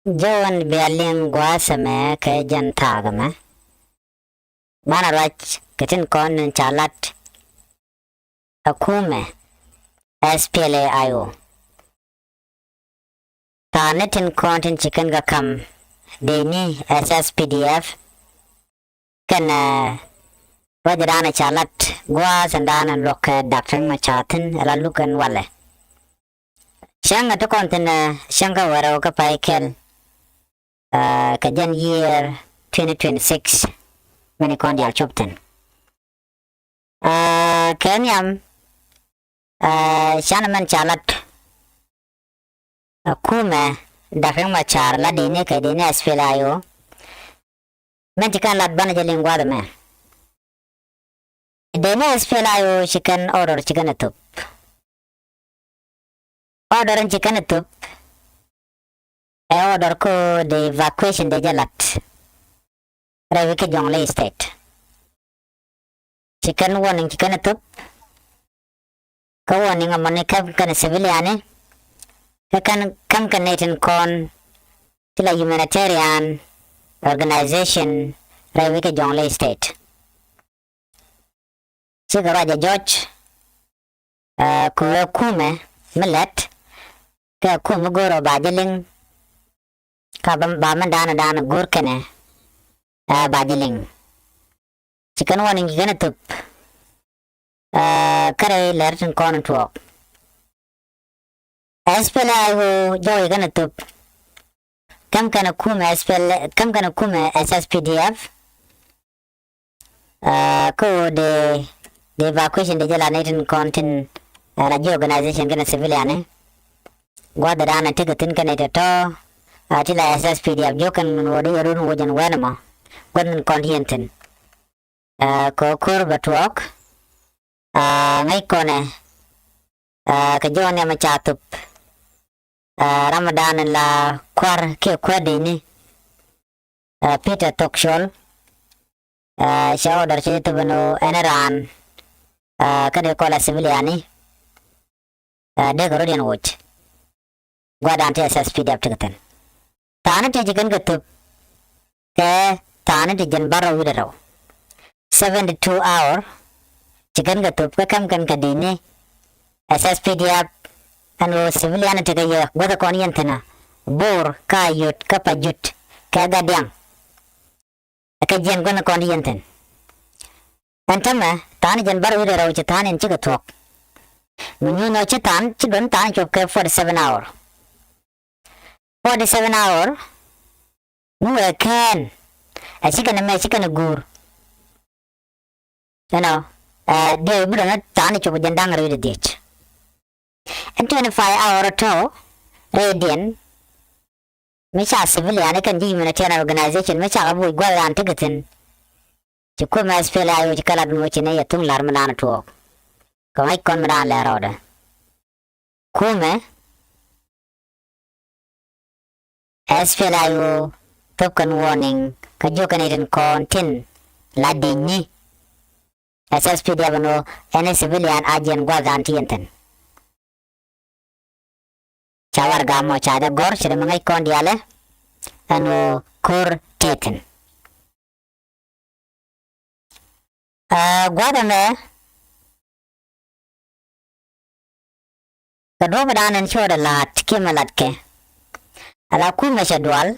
Joan Bialing Guasame Kajan Tagama Manarach Katin Kon and Chalat Akume SPLA IO Tarnetin Kontin Chicken Gakam Deni SSPDF Can Rajadana Chalat Guas and Dan and Rock Dr. Machatin Laluk and Wale Shanga to Kontin Shanga Waroka Paikel Kajan year 2026 when I con the Chopton. Kenyam Shanaman Chalat Kume Dafing Machar Ladine Kadine Esfilayo Mentican Lad Banajaling Guadame. Dene Esfilayo chicken order chicken a tup. Order and chicken a tup. Order ko the evacuation de jalat Ravike Jonglei state chicken warning chicken tup ka warning a monica can civilian can concatenating con till a humanitarian organization Ravike Jonglei state Chigaraja George kume millet ka kumugoro bajaling Kabam Baman Dana Gurkane Bajiling Chicken warning gonna tup Kare Lerton Corn to walk Espela who Joey gonna tup Come can a kume SSPDF Ko the evacuation de Jelanatin content radio organization gonna civilian Guadana ticketin caneta Atila SSPDF Jokan Wadi Run Wajan Wanama Gordon Continentin Kokur Batwalk Maikone Kajone Machatup Ramadan and La Quar Kwadini Peter Tokshol Shaw Darchetubano Eneran Kadekola Civiliani Decorodian Watch Guadante SSPDF Ticketen Tana chicken gatup Tana Tijan Barrow Widow 72 hour chicken gatup Kakam can Kadini SSPDF and civilian Tigaya Guadaconiantana Bor Kayut Kapajut Kagadiang Akajan Guanaconiantan Antama Tana Jan Barrow Widow Chitan and Chigatok Muno Chitan Chidun Tan Chopke 47 hour 47 hour Nuer can a chicken and Mexican a gur. You know, they would not tarnish with the Dangari ditch. And 25 hour or two, Radian Machar civilian can give humanitarian organization, Machar would go around ticketing. To come as feel I would call up Mochinea Tung Larman to walk. Come I come around la order. Kume SPLIO token warning Kajukanatan contin Ladini SSPDF any civilian agent Guadantiantan Chavargamo Chada Gorch the Mangai Condiale and Kur Taten Guadame the Romadan and showed a lot Kimalatke Alaku Meshadwal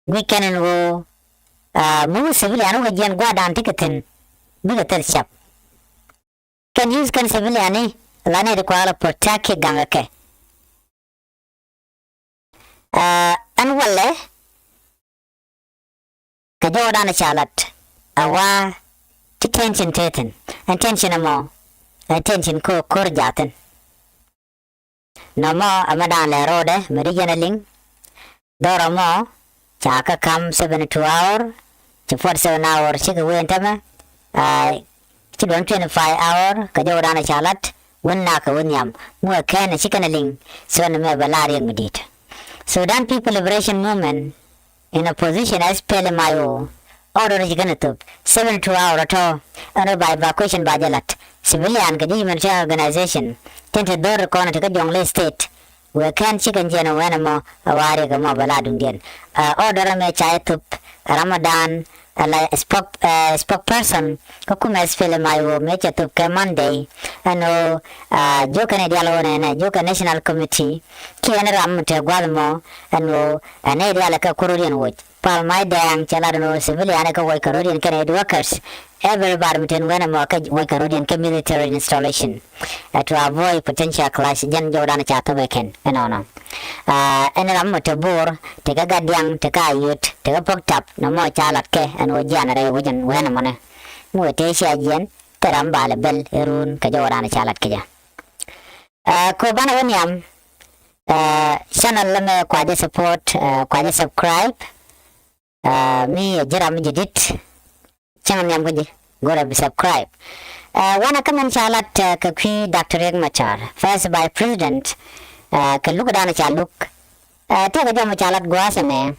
we can go move civilian with Jan Guadan ticketin bigger shop. Can use can civiliani Lana require protect gangake. And wale Kajodan Charlotte Awa detention taten attention more attention ko Korjaten. No more Amadan La Rode, Meridianaling. Dora more, Chaka come 72 hour, to 47 hour, chicken wintama, children 25 hour, Kajorana Charlotte, one naka winyam, more can a chickenaling, so no more Valarian medit. Sudan People Liberation Movement in a position as Pelemayo, order is gonna 72 hour at all, under by evacuation by Jalat, civilian humanitarian organization, tinted door corner to Jonglei state, we can chicken jeno wenamo awari ga mo baladun den order me chaytup Ramadan ala spokesperson ko kuma sfele mayo me chatup ke Monday ano jokane dialo ne joka national committee kiana ramte gwalmo ano ane diala ka kururian woj pal mai dang chaladno civilian ka way kururian kan workers everybody meten wenamo ka way kururian ka military installation to avoid potential clash jan jodana chata beken enono ene ramte bor te ga gadyang te ka yut te ga poktap no mo chalat ke ano janare wujan wenamo ne mo te sha jen teram bale bel erun ka jodana chalat ke ja ko bana wonyam channel lame kwaje support kwaje subscribe mi jeram jedit channel yam gaji gora subscribe wana kaman chalat ka kwi Dr. Machar first by president ka look dana chaluk te ga jam chalat gwasane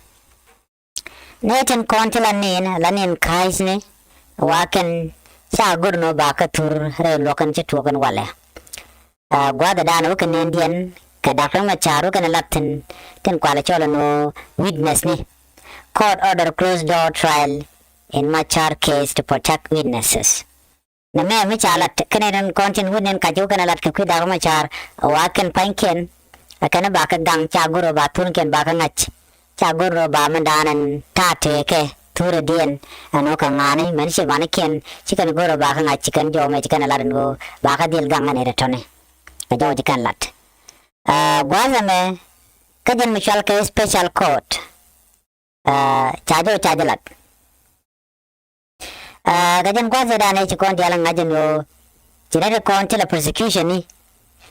neten kontila lanin kaisne waken cha gurno ba ka tur re lokan che tukan wale gwada dana waken indian ka Dr. Machar kan latin ten kwala chola no witness ni court order closed door trial in Machar case to protect witnesses na me chalat kanen kontin wunen ka jo kan lat ka Dr. Machar waken panken akana ba ka gang cha guro ba tun ken ba ka ngach cha guro ba mandanan tate ke ture dien ano ka ngani man se ban ken chikan guro ba ka ngach chikan jo me chikan lat go ba ka dil gang ne retone ka jo chikan lat gwazame kajan mishal ke special court chajalat kajan gwazada ne chikon dialang ngajan yo chinere kon tela prosecution ni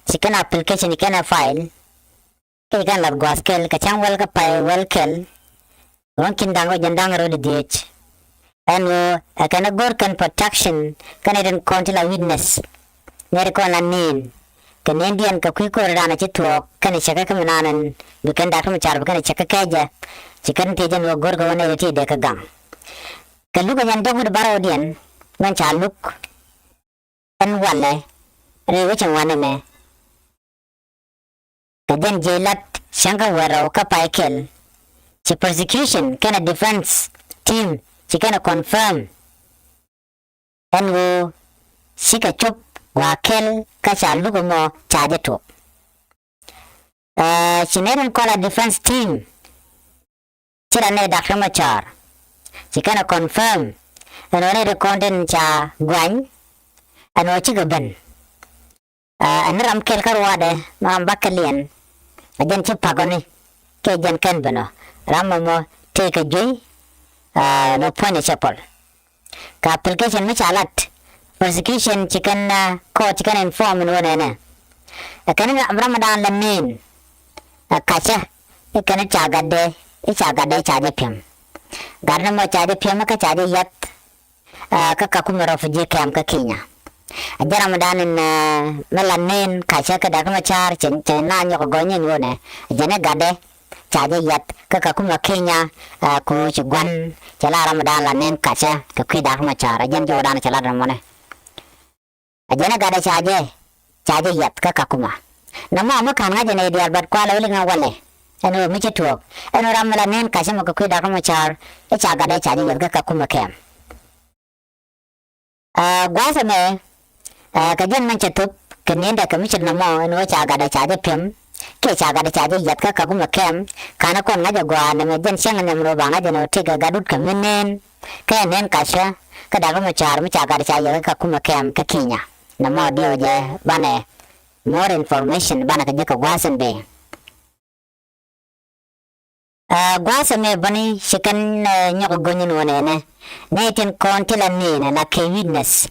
chikan application ni kana file ke kan lat gwaskel kachang wel ka pai welkel ron kindang o jandang ro de dich and kana gor kan protection kana den kon tela witness nere kon lanin kan Indian ka kui korana chitro kan chaka kamanan bukan Dr. Machar bukan chaka kaja chikan tejan wo gor gawane yati de ka gang kan lu kan dong baro dian ngan chaluk kan wale re wachang wane me kaden jelat shanga waro ka paikel chi prosecution kana defense team chikana confirm and wo sika chop wakel kasha lugo mo chaje to chineren kola defense team chira ne Dr. Machar chikana confirm ano ne content cha gwany ano chigaban anram kel karwade mam bakalian ajan chipagoni ke jan kan bano ramamo take a joy no point chapel ka application me chalat prosecution chicken court chicken inform no ne kan Ramadan lamin kacha kan chagade chaje pem garna mo chaje pem ka chaje yat ka kumaro fuje kam ka Kenya ajara Ramadan melanin kacha ka Dr. Machar chen na nyoko gonyen wone jene gade chaje yat ka kuma Kenya ku chugwan chala Ramadan lanin kacha ka Dr. Machar ajan jodan chala ramone ajana gada chaje yat ka kuma nama ma kan ga jene diar bat kwala wali nga wale eno mi chetuok eno ramala nen kasha ma ku Dr. Machar e chaga da chaje yat ka kuma kem gwasa me ka jan man chetup kenenda ka mi chna mo eno chaga da chaje pem ke chaga da chaje yat ka kuma kem kana kon nga jagwa na me jan shanga namro banga jeno tiga gadut ka menen ka nen kasha ka Dr. Machar mi chaga da chaje ka kuma kem ka Kenya na mo dio je bane more information bana ka jeka gwasan be gwasan me bani shikan nyoko gonyin wone ne tin kontila ni na ke witness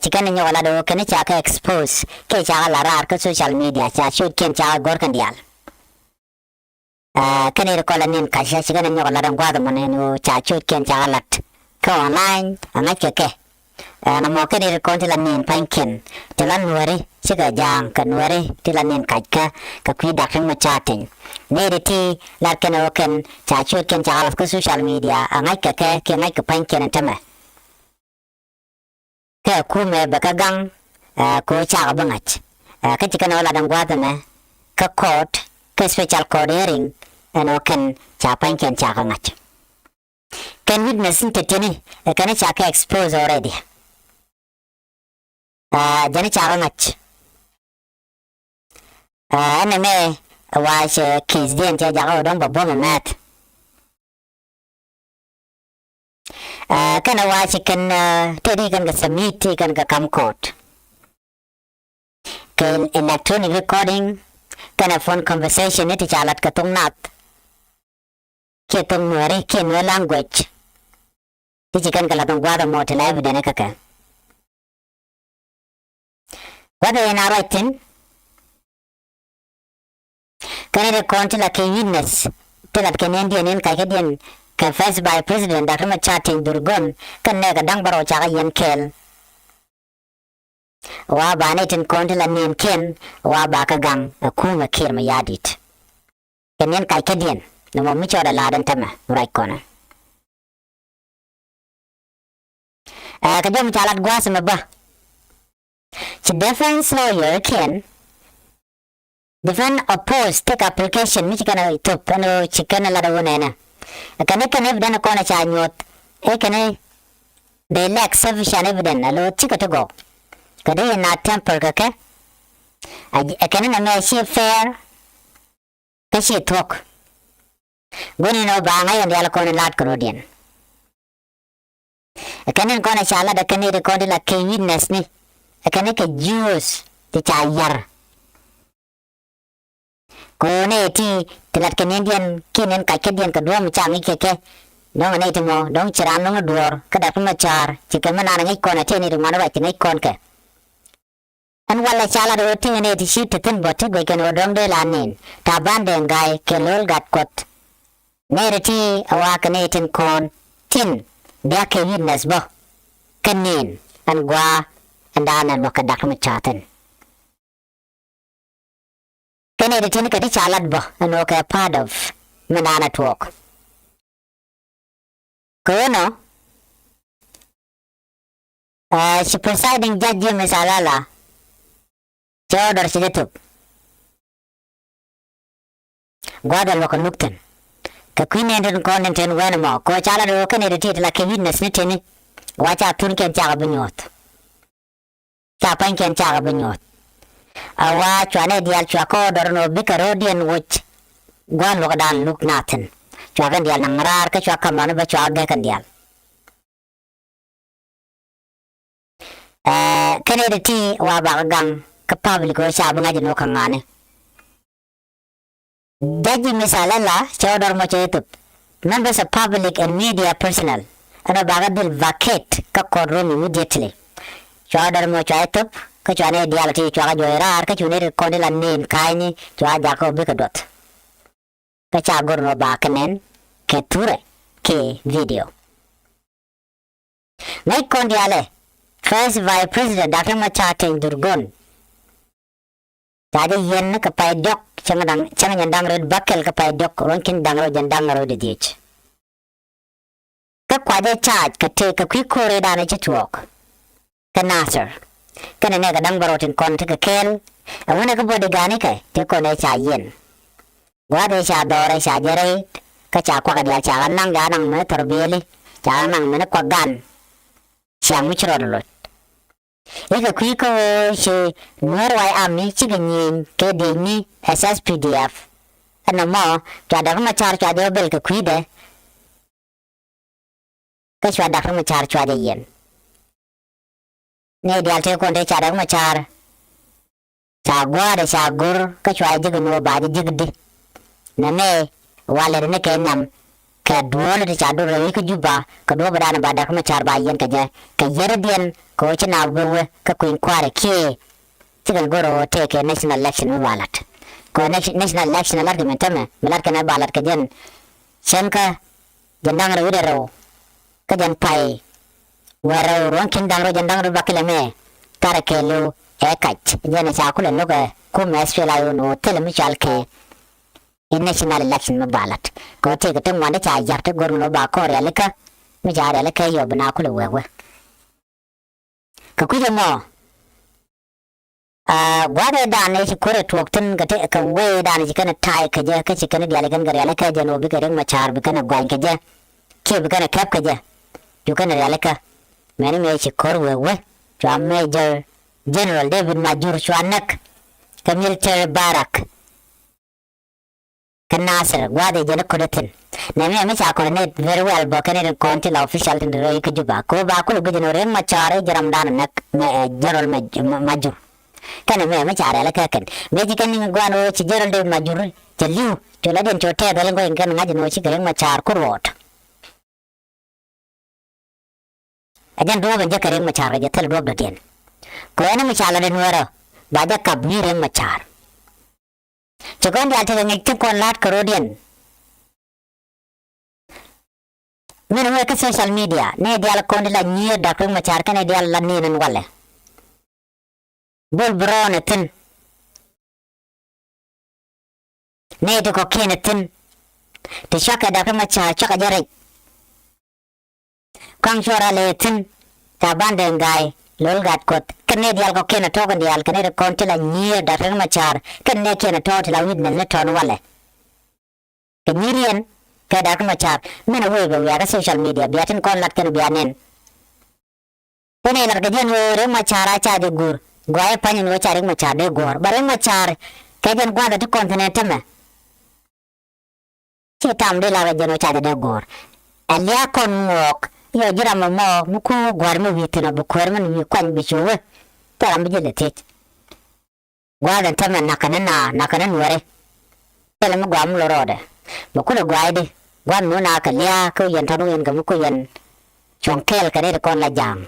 chikan nyoko la do kan cha ka expose ke cha la rar ka social media cha shoot ken cha gor kan dial kan ir ko la nin ka cha chikan nyoko la dan gwada mane no cha shoot ken cha lat ko online anga ke na mo ke ni kon tilanin panken tilan nuare siga jang kan nuare tilanin kajka ka Dr. Machar ne de ti la ken o ken cha chu ken cha ko social media angai ke ngai ka panken tama ke ku me baka gang ko cha bangach ka ti kan wala dan gwada me ka court ke special code hearing ano kan cha pan ken cha ngach can witness teteni kan cha ka expose already jani cha ngach ana me wa she kids den cha ja don bo mat kana wa she kan tedi kan ga submit kan ga kam court kan electronic recording kana phone conversation ti chalat ka tung nat ke tung Nuer ke Nuer language ti chikan kala tung gwa mo tela evidence ka wada ina writing kana de konti la ke witness telat ke nendi nen ka ke den confessed by president Dr. Machar Durgon kan ne ga dang baro cha ga yen kel wa ba ne tin konti la nen ken wa ba ka gang ku ma kir ma yadit kenen ka ke den no mo mi choda la dan tama right kona ka jom chalat gwa sama ba the defense lawyer can defend oppose take application mi chikana to pano chikana la dawona na kana kana evidence kona cha nyot kana they lack sufficient evidence alo chikato go kada na temper ka kana na me she fair ka she talk goni no ba ngai and kona lat krodian kana kona chala da kana record la ke witness ni kana ke juice ti chayar kone ti telat kenedian kinen ka kedian ka dua macam ke dong ne ti mo dong ciran dong dor kada Machar jika mana ngai kona te ni rumana ba ti ngai kon ka an wala chala do tinga ne ti shi te ten bote go ken odong de lanin ta bande ngai ke lol gat kot ne ti awa ka ne tin kon tin dia ke witness bo kenin an gwa andana no ka dak Machar ten kene de tin ka ti chalat bo ano ka part of manana talk kono she presiding judge misalala Theodore Sidetup gwada lo kan nukten ka queen and content en wenmo ko chala do kene de tit la ke witness ni teni wacha tun ken cha bunyot cha pan ken cha bunyot awa chwane dial chako dorno bikarodian which gwan lo dan look naten chwagan dial nangrar ka chwaka man ba chwaga kan dial kene de ti wa ba gang ka public ko sa bunga jino kangane daji misalala chodor mo chetup members of public and media personnel ana baga dil vacate ka courtroom immediately chodor mo chetup ka chwane dial ti chwaga joirar ka chune ko de la nin kaini chwa jako be ka dot ka cha gorno ba kanen ke ture ke video nai kon diale first vice president Dr. Machar Durgon tadi yen ka pay dok changadang nyandang red bakel ka pay dok ronkin dangro jandang ro de dich ka kwade charge ka te ka kwi kore dane chitwok ka nasser kana ne ga dang barotin kon te ka kel awona ka bode gane ka te ko ne cha yen gwade cha dore cha jere ka cha kwa ka dia cha nang ga nang me torbeli cha nang me kwa gan cha muchro lo eka kwi ko she Nuer wai ami chiganyin ke dini SSPDF ana mo cha Dr. Machar cha de bel ka kwi de ka cha Dr. Machar cha de yen ne dial te ko de cha Dr. Machar cha gwa de cha gur ka cha de no ba de digdi na ne wale ne ke nam ka duwala de cha do re ka juba ka do ba na ba Dr. Machar ba yen ka je ka yere den ko china burwe ka kuin kware ke tigal goro take national election ballot ko national election argument me malat kana ballot ka jen senka jandang ro ro ka jan pai waro ron kin dang ro jandang ro bakile me tarakelo ekat jen sa kula no ka ko mesfela yo no tele mi chalke national election ballot ko take te wanda cha yapte gorno ba ko relika mi jare le ke yo bana kula wewe ka kuja mo Wada dane shi kore tuwaktin ga ta kan waye dane shi kana tai ka je ka shi kana diale kan gari alaka je no bi garin Machar bi kana gwan ka je ke bi kana kap ka je to kana alaka mani me shi korwe we to Major General David Majur Shwanak ka military barak kan Nasir wada je na kodatin na me cha ko ne very well ba kana konti la official tin ro ka juba ko ba ko ga no ren Machar jaram dan nak General Majur kana me Machar la ka kan me ji kan ni gwano ci General David Majur te liu to la den to te dal ngo kan ngaji no ci garin Machar ko rot ajan do ban je garin Machar ga tel do den ko ene Machar la den wara ba da kab ni ren Machar ci gon ya te ngi ci kon lat ko rodien mene mo ka social media ne dial ko la ni da ko Machar kan dial la ni nan wala bol brone tin ne to ko kene tin te shaka da ko Machar chaka jare kang chora le tin ta bande ngai lol gat kot kan ne dial ko kene to kan dial kan ne ko la ni da ko Machar kan ne kene to la wid ne to wala ke nirien ka da ko Machar mena we go ya social media biatin kon lat kan bianen ene la ga jen re Machar cha de gur gwaye panyin wo charing Machar de gor bare Machar ka jen gwada to continent me che tam de la ga jen wo cha de gor alia kon ngok yo jira mo mu ko gwar mo witina bu ko man mi kwan bi chuwe taram bi jele tet gwada tamen nakana wore tele mo gwam lo rode mo ko gwaide gwan no na ka lia ko yen tanu yen ga mu ko yen chonkel ka de kon la jam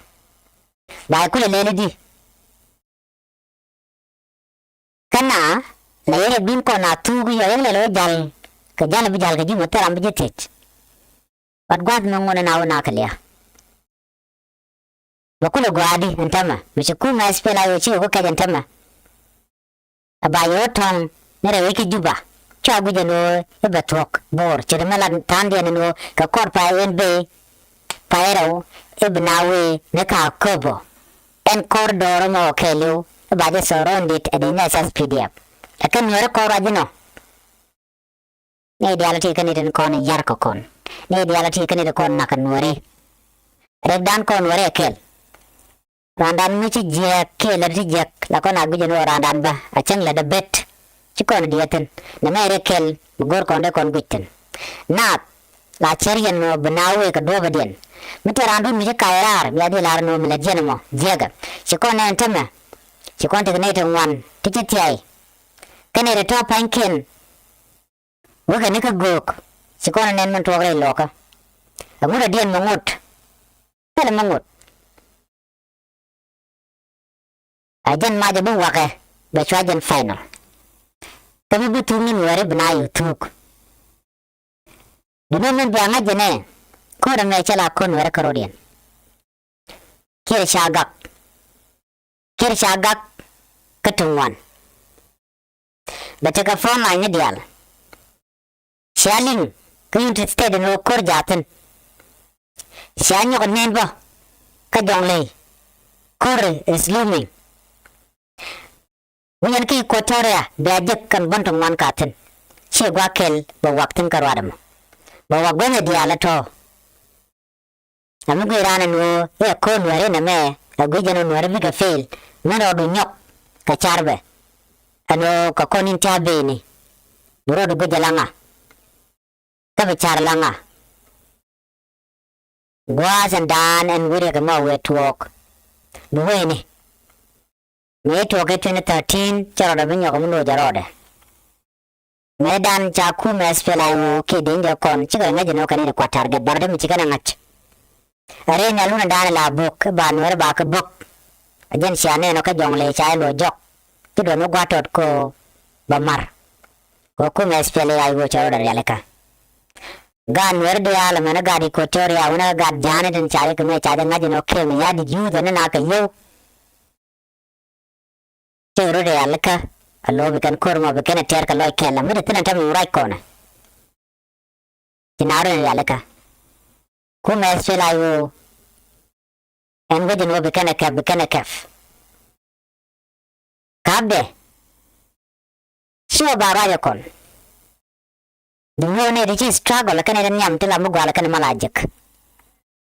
ba ko le di kana la yere bin ko na tugu yo yele lo jal ka jal bi jal ka ji mo taram bi tet wat gwad no ngone na kalia bakule gwadi ntama mishikuma spela yo chi ko kaja ntama abayo ton nere wiki juba cha guje no ebatok bor chirmala tandi no ka korpa enbe paero ibnawe ne ka kobo en kordoro mo kelu baje sorondit adina sas pdf akan nore korajino ne dialati kan iten kon yar ko kon ne dialati kan iten kon nakan nore redan kon nore kel randan mi ci jek ke la ci jek la ko na guje no randan ba a ceng la de bet ci kon diaten na mere kel gor kon de kon guten na la cherien no bnawe ka do badien mi to randu mi ci kayrar mi adi lar no mi la jenmo jega ci kon en teme ci kon te ne te wan ti ci tiai kene de to panken wo ka ne ka gok ci kon nen man to gre loka amura dien mo ngot tele mo ngot ajan ma jabu wake be chwajan final tabi butungin ware bnayu tuk dumen bianga jene ko da me chala kon ware karodian kir shagak katungwan betaka fona ni dial shaling kuyun stead no kor jaten shanyo nenba ka jongle kor is looming Wiyan ki Equatoria biajek kan bantong man katen. Che gwa kel ba waktin karwadam. Ba wagwene diala to. Amugo irana no e ko nware na me agujano nware biga fail. Mano du nyok ka charbe. Ano ka konin tabe ni. Buro du gujalanga. Ka charlanga. Gwas and dan and wuri ka ma wet walk. Buweni. Me to get 2013 charo binyo ko no jarode me dan cha ku me spela no ke dinga kon chiga ngaje no kanene kwa target barde mi chiga ngach are na luna dan la bok ba no ba ka bok ajen siane no ka jongle cha lo jok ti do no gwatot ko ba mar ko ku me spela ay go charo dar yaleka gan wer de ala mena gadi ko toria una gad jane den chare ko me cha ngaje no ke me ya di ju na ka yo Choro de alaka allo bikan korma bikan ter ka loy kala mi tin tam urai kona tinaro de alaka ku me spela yo en gojin wo bikan kaf kabe sio baraja kon dunia ne di struggle kan eden nyam tela mugwala kan malajek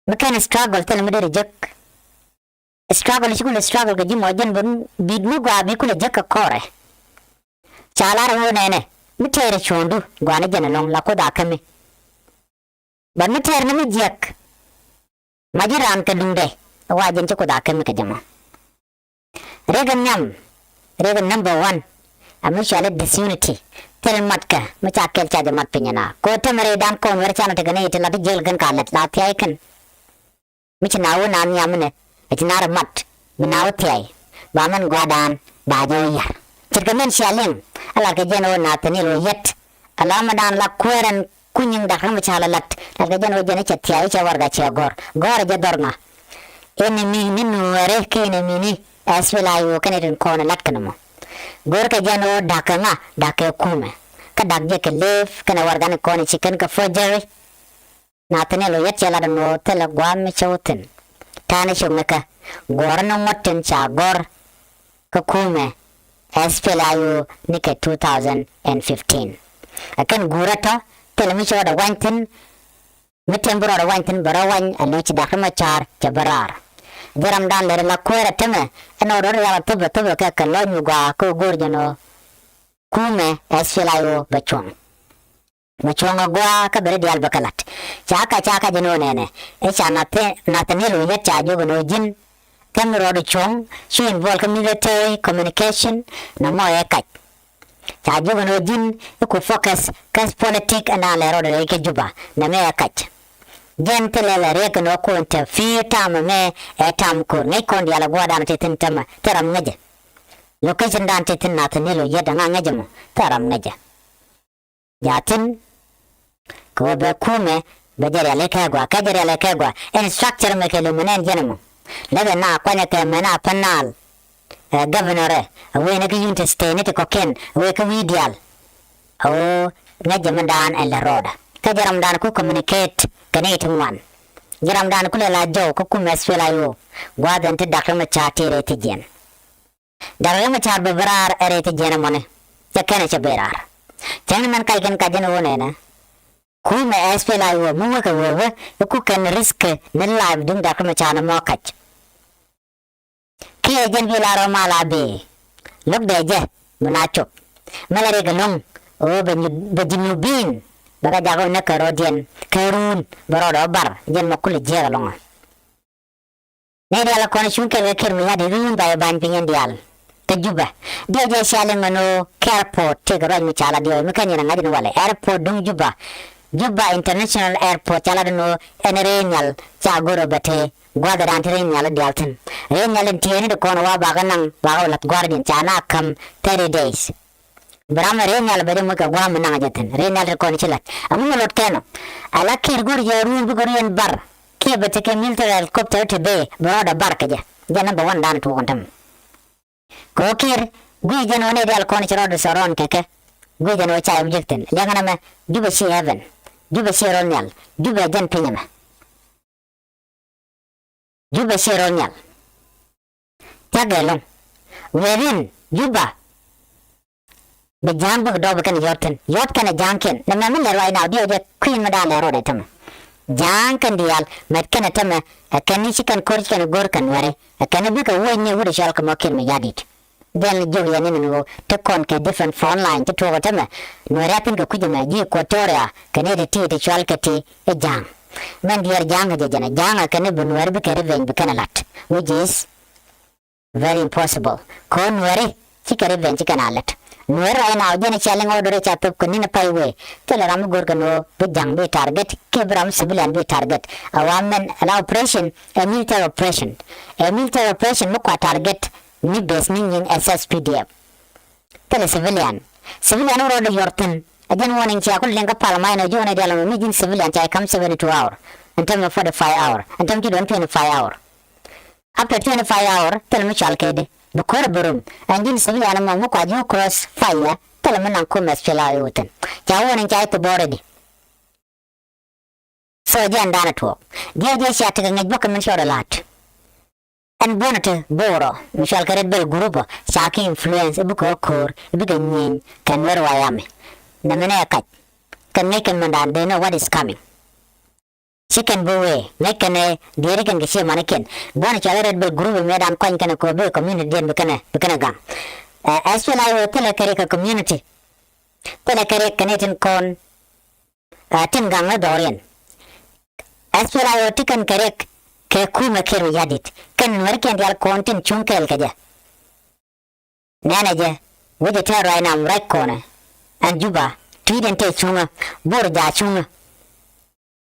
mekan struggle tel mede rejek struggle shikule struggle ga jimo jen bun bid mugwa bi kule jek kore chala ro nene mitere chondu gwana jena long la ko da kame ban mitere ne jek majiran ka dungde wajen ci ko da kame ka jama regan nyam regan number 1 amishala disunity tel matka machakel cha jamat pinyana ko temere dan ko wer chana tegane itla de jel gan kalat la tiai kan michnawo nan yamne itnar mat minawo tiai baman gwadan da joya tirgamen shalem ala ke jeno na tanilo yet alama dan la kweren kunyin da kan machala lat la ke jeno jene cha tiai cha warga cha gor je dorna enemi ninu were ke enemi ni aswela yo kaneten kona lat kanamo gor ka jano dakanga dake kume ka dakje ke lef kana wargane koni chicken ka fojere na tanelo yet chala no tela gwam chawten tane shumeka gor no motten cha gor ka kume SPLIU nike 2015 akan gurata tela mi choda wantin mitembura da wantin barawan alochi dakma Machar jabarar jaram dan lere la kwera teme eno ro ya tobe ka kalonyu gwa ko gorjano kume SPLIU bachong gwa ka bere dial bakalat chaka jeno nene e chana te natanelo ye cha jogo no jin kamero do chong she involve military communication na mo e kat cha jogo no jin ko focus kas politic ana lero de ke juba na me kat gentele la rek no ko interfere tam me e tam ko ne kon diala gwa dan te tentama taram ngaje location dan te tin natanelo ye dan ngaje mo taram ngaje yatin ko be kume be jere le kagwa ka jere le kagwa instructor me ke lumenen jenamo lebe na kwanya ke mena panal governor we ne ke yunte stay ne te koken we ke widial o ngaje mandan en la roda ka jaram dan ku communicate kane tumwan jaram dan ku la jaw ko ku mesfela yo gwadan te dakra ma chatere te jen dakra ma char be barar ere te jen mone ya kane che berar jan man kai kan kajen wone na kuma SPLIU mu ka wewe ku kan risk ne live dum dakra ma chana mo kach ke jen bi la ro mala be lok de je munacho malare galong o be jinu bin baga jago na karodien karun barodo bar jen makule je galong ne dia la kona shunke we ker mi hadi run ba ban pinyen dial tajuba dia je shale ngano airport te garo mi chala dia mi kanyina ngadi wale airport dung juba international airport chala no enerenyal cha goro bate gwada dan terenyal dialten renyal tiene de kono wa baga nang baga lat guardian chana kam 30 days brama renyal bade mo ka gwam nang jaten renyal ko ni chilat amu lot keno ala ker gor ya ru bu gor bar ke bate ke military helicopter te be broda bar ka ja jana ba wan dan to kontam ko ker gui jano ne dal ko ni chiro soron keke gui jano cha objecten lengana me juba si heaven juba si ronyal juba jan pinyama juba si ronyal tagelong werin juba bejang bu do kan yot kan janken na me le right now dia queen madala rode tam jankan dial met kan tam kan ni kan korch kan gor kan ware kan bi ka wonye wure shal ka mokin me yadit den jogi ya nino te kon ke different phone line to to tam no rapin ka kujuma ji ko toria kan de ti shal ka ti e jang men diar jang je jana jang kan bu no be ka revenge be kan lat which is very impossible kon ware ci ka revenge kan alat Nuer ay na jene challenge order chatop kunina paiwe tele ram gorgano be jang be target kebram civilian be target awamen ala operation a military operation mo kwa target ni base ni SSPDF tele civilian order yorten ajan warning cha ko lenga palma ina jone dala mi jin civilian cha come 72 hour until 45 hour until 25 hour after 25 hour tele mi chalkede bukor burum anjin civilian mo kwa jo cross fire tele man ko SPLIU ten cha warning cha to boredi so jan dana to dia sha ta ngaj bokam man shora lat en bonate boro mishal karet bel grupo saki influence ibuko kor ibuko nyin kan wer wayame namene kat kan make mandan they know what is coming chicken bowe mekane dire kan gese manaken bona chalaret bel grupo medan koin kan ko be community den bekana gam as well I tell a community tell a kanetin kon tin gang na dorian as well I tikan karek ke kuma kero yadit kan werken dial kontin chunkel kaja nanaje wuje tero ai nam right corner and juba twiden te chunga borja chunga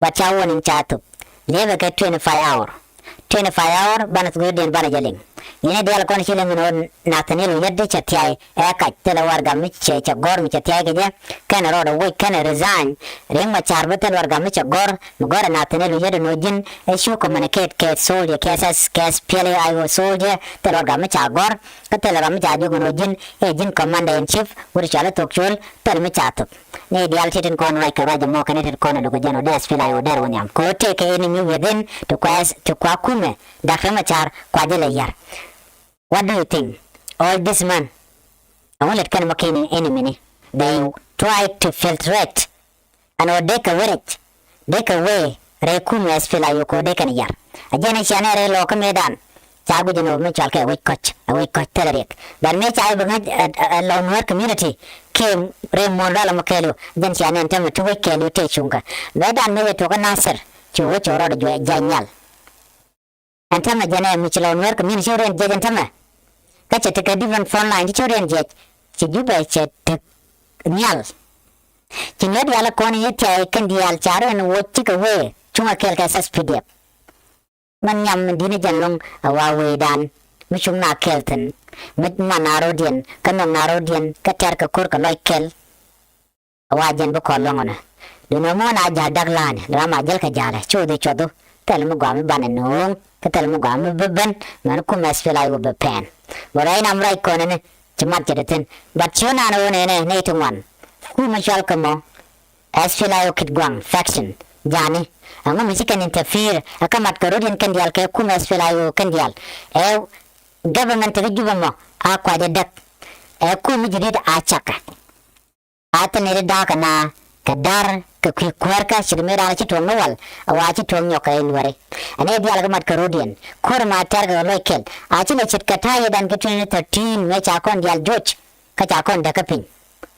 bacha wonin chatu leve ke 25 hour banat godin banajaling yene dial kon shilen no natanil yadde chatyai eka tela warga miche cha gor miche tyai ke kan roda we kan resign ring Machar betel warga miche gor natanil yadde no jin e shu communicate ke soldier kes pele I soldier tel warga miche gor tel warga miche jogo no jin e jin commander in chief wuri chala tokchul tel miche atu ne dial chitin kon like raja mo kanetet kon do jeno des fila yo der wonyam ko take enemy within to kwa kume Dr. Machar kwa jele yar. What do you think? All this man, I won't let kind of enemy. They try to filtrate and or take away rekum as fila yoko de kan yar. Ajana shana re loka medan. Chagu jeno me chalke away coach telerek. But me chai bangat a Nuer community came re mondala makelo then shana and tell me to wake kelu te chunga. Medan me to nasser chuo choro de janyal. And tama jana Michelon Nuer community ren jajan tama. Kacha take a different phone line to ren jet. Chijuba chet nyal. Chined yala koni yete kandial charo and what chick away. Chunga kelka saspidip. Man yam dina janlong awawe dan. Michung na kelton. Mit man narodian. Kanong narodian. Katerka kurka loy kel. Awajan buko longona. Dunomo na jadaglan. Rama jelka jala. Chode chodo. Tell me gami bananong. Katal mo gami beben. Man kumas fila yo bepen. Boray nam right konen. Chimat jadatin. But chuna no ne to one. Kumashal kamo. As fila yo kit guang. Faction. Jani. Ang misi kan interfere. Akamat karodian kandial kaya kumas fila yo kandial. Government juga mo. Akwa jadak. Kumi jadid achaka. Ata nere daka na. Kadar ke kuarka shirmera ala chitong nawal awa chitong nyoka enware ane dia ala mat karodian kor ma targa loikel achi na chit kataye dan ke 2013 me cha kon dial joch ka cha kon da kapin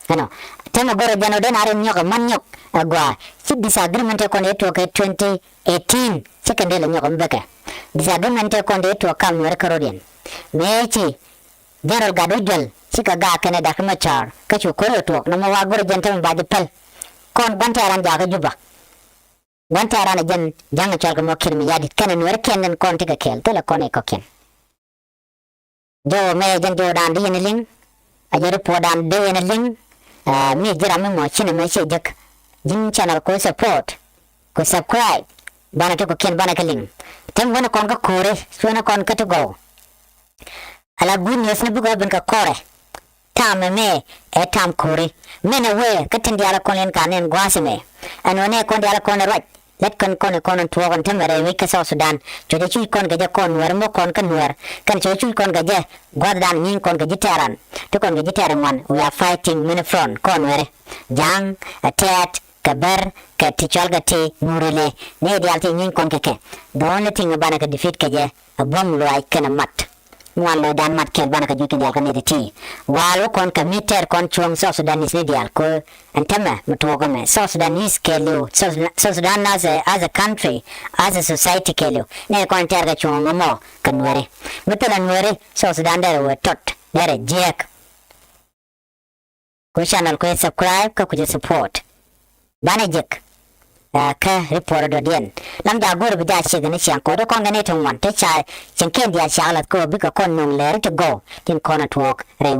ano tema goro jano den are nyoka man nyok agwa chit disagreement kon eto ke 2018 sekandele nyoka mbeka disagreement kon eto kam wer karodian mechi general gadujal sika ga kana da Machar ka chukoro tok na mawa goro jantam badipal kon bantaran jaga juba bantaran jan janga chalga mo kirmi yadit kanen wer kenen kon tika kel tele kon e koken do me jan do dan di ling ajaru po dan de ling mi jira mi mo chine me shejek jin channel ko support ko subscribe bana to ko ken bana kaling tem wona kon ka kore suena kon ka to go ala good news ne bugo ben ka kore tam me tam kore mena we katendi ala konen kanen gwaseme anone kon ala kon right let kon to kon temere we ka South Sudan jode chu kon gaja kon wer mo kon kan wer kan chu kon gaja gwadan nin kon gaja taran to kon gaja taran man we are fighting many front kon wer jang atat kabar ka tichal gate murele ne dialte nin kon keke the only thing about ka defeat kaja a bomb like kana mat Walo dan mat kel bana ka juki dial kan editi walo kon ka meter kon chuang South Sudanese dial ko antama mutugo me South Sudanese kelu South Sudan as a country as a society kelu ne kon terga chuang mo kanwere mutalan were South Sudan der we tot der jek ko channel ko subscribe ka ku support bana jek ka report do dien lam da gor bi da che gane chiang ko do kon gane tong wan te cha chen ken dia cha lat ko bi ka kon nong le to go tin kon at work re